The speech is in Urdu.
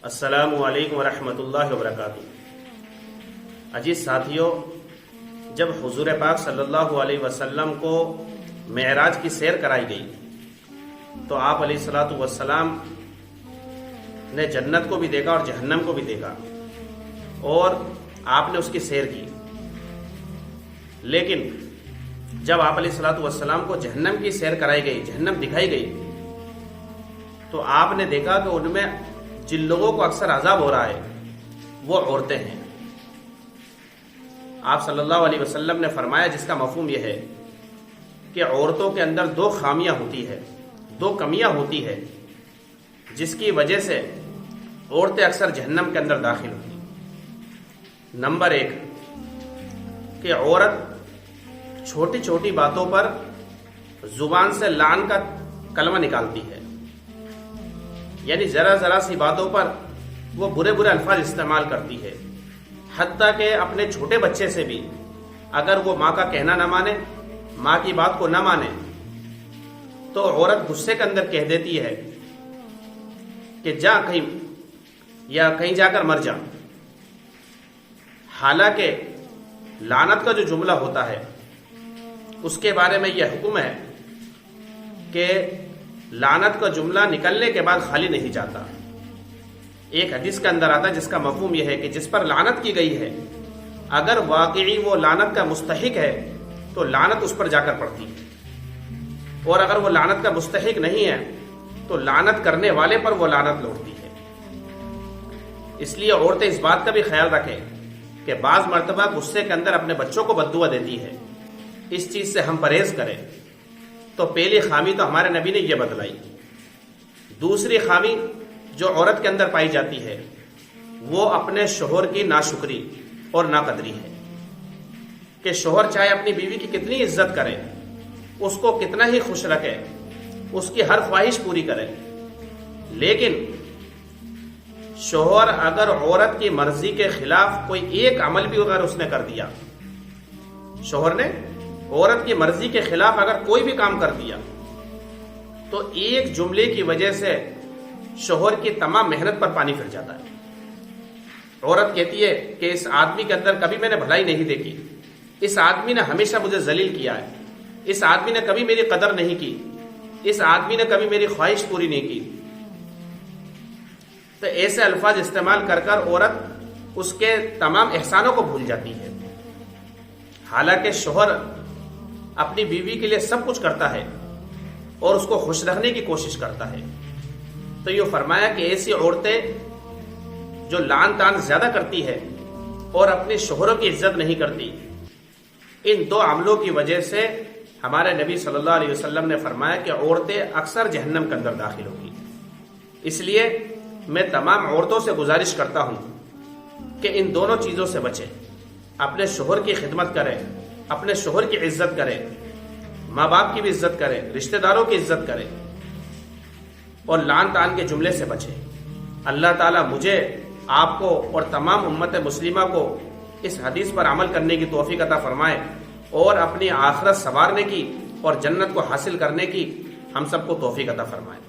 السلام علیکم ورحمۃ اللہ وبرکاتہ۔ عزیز ساتھیوں، جب حضور پاک صلی اللہ علیہ وسلم کو معراج کی سیر کرائی گئی تو آپ علیہ الصلوۃ والسلام نے جنت کو بھی دیکھا اور جہنم کو بھی دیکھا اور آپ نے اس کی سیر کی۔ لیکن جب آپ علیہ الصلوۃ والسلام کو جہنم کی سیر کرائی گئی، جہنم دکھائی گئی، تو آپ نے دیکھا کہ ان میں جن لوگوں کو اکثر عذاب ہو رہا ہے وہ عورتیں ہیں۔ آپ صلی اللہ علیہ وسلم نے فرمایا، جس کا مفہوم یہ ہے کہ عورتوں کے اندر دو خامیاں ہوتی ہے، دو کمیاں ہوتی ہے، جس کی وجہ سے عورتیں اکثر جہنم کے اندر داخل ہوتی ہیں۔ نمبر ایک کہ عورت چھوٹی چھوٹی باتوں پر زبان سے لعن کا کلمہ نکالتی ہے، یعنی ذرا ذرا سی باتوں پر وہ برے برے الفاظ استعمال کرتی ہے، حتیٰ کہ اپنے چھوٹے بچے سے بھی اگر وہ ماں کا کہنا نہ مانے، ماں کی بات کو نہ مانے، تو عورت غصے کے اندر کہہ دیتی ہے کہ جا کہیں یا کہیں جا کر مر جا۔ حالانکہ لعنت کا جو جملہ ہوتا ہے اس کے بارے میں یہ حکم ہے کہ لعنت کا جملہ نکلنے کے بعد خالی نہیں جاتا۔ ایک حدیث کے اندر آتا ہے جس کا مفہوم یہ ہے کہ جس پر لعنت کی گئی ہے، اگر واقعی وہ لعنت کا مستحق ہے تو لعنت اس پر جا کر پڑتی ہے، اور اگر وہ لعنت کا مستحق نہیں ہے تو لعنت کرنے والے پر وہ لعنت لوٹتی ہے۔ اس لیے عورتیں اس بات کا بھی خیال رکھیں کہ بعض مرتبہ غصے کے اندر اپنے بچوں کو بد دعا دیتی ہے، اس چیز سے ہم پرہیز کریں۔ تو پہلی خامی تو ہمارے نبی نے یہ بتلائی۔ دوسری خامی جو عورت کے اندر پائی جاتی ہے وہ اپنے شوہر کی ناشکری اور ناقدری ہے، کہ شوہر چاہے اپنی بیوی کی کتنی عزت کرے، اس کو کتنا ہی خوش رکھے، اس کی ہر خواہش پوری کرے، لیکن شوہر اگر عورت کی مرضی کے خلاف کوئی ایک عمل بھی اگر اس نے کر دیا، شوہر نے عورت کی مرضی کے خلاف اگر کوئی بھی کام کر دیا، تو ایک جملے کی وجہ سے شوہر کی تمام محنت پر پانی پھر جاتا ہے۔ عورت کہتی ہے کہ اس آدمی کے اندر کبھی میں نے بھلائی نہیں دیکھی، اس آدمی نے ہمیشہ مجھے ذلیل کیا ہے، اس آدمی نے کبھی میری قدر نہیں کی، اس آدمی نے کبھی میری خواہش پوری نہیں کی۔ تو ایسے الفاظ استعمال کر کر عورت اس کے تمام احسانوں کو بھول جاتی ہے، حالانکہ شوہر اپنی بیوی کے لیے سب کچھ کرتا ہے اور اس کو خوش رکھنے کی کوشش کرتا ہے۔ تو یہ فرمایا کہ ایسی عورتیں جو لعن طعن زیادہ کرتی ہے اور اپنے شوہروں کی عزت نہیں کرتی، ان دو عملوں کی وجہ سے ہمارے نبی صلی اللہ علیہ وسلم نے فرمایا کہ عورتیں اکثر جہنم کے اندر داخل ہوگی۔ اس لیے میں تمام عورتوں سے گزارش کرتا ہوں کہ ان دونوں چیزوں سے بچیں، اپنے شوہر کی خدمت کریں، اپنے شوہر کی عزت کریں، ماں باپ کی بھی عزت کریں، رشتہ داروں کی عزت کریں، اور لعن طعن کے جملے سے بچیں۔ اللہ تعالیٰ مجھے، آپ کو اور تمام امت مسلمہ کو اس حدیث پر عمل کرنے کی توفیق عطا فرمائے اور اپنی آخرت سنوارنے کی اور جنت کو حاصل کرنے کی ہم سب کو توفیق عطا فرمائے۔